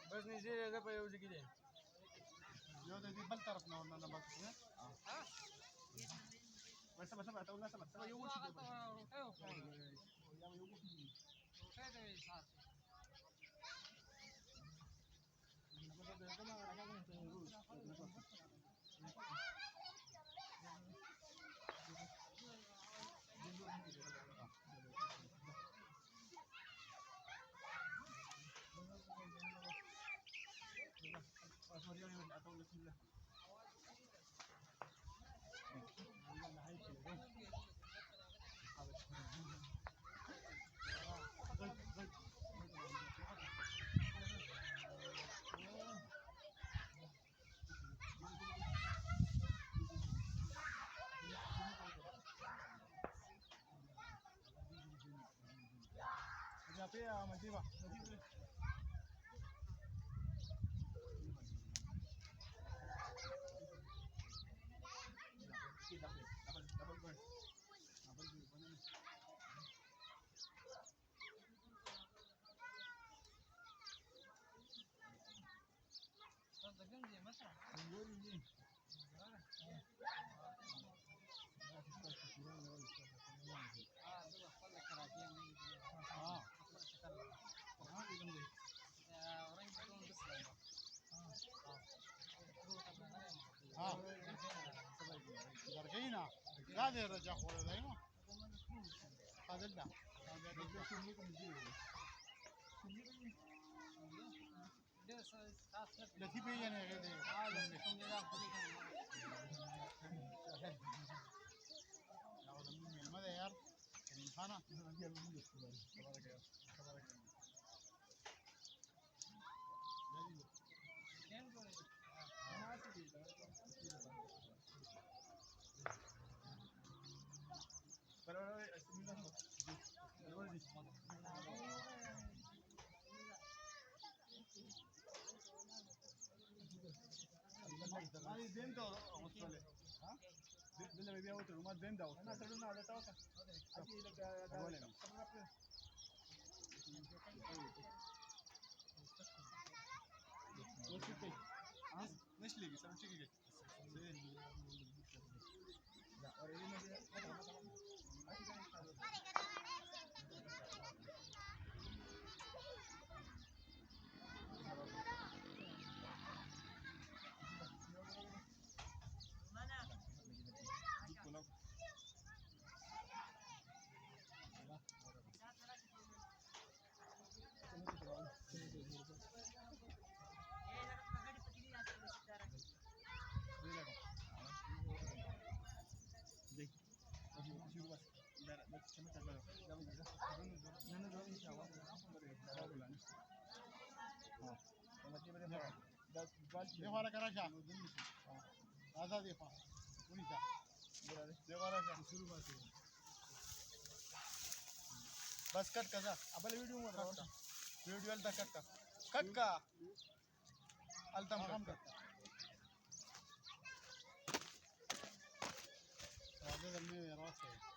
बस निजे पे येऊ की दे यो दे बल तरफ ना ना बस हां बस बस बस उला सब सब यो उठ पे मजीबा درجينا هذا الرجال ولا دايما هذا لا التي بيجي غير ماذا يار خانا دل بيبيع وتر وما دندا انا تقولنا على توكل اجي لك مش ليجي سامع شيء لا और ये मुझे देखो करा क्या आजा देखो पूरी जा देखो रहा शुरू बात बस कट का जा अब वीडियो मत रहा वीडियो अलता कट का अलतम कट هذا اللي راسه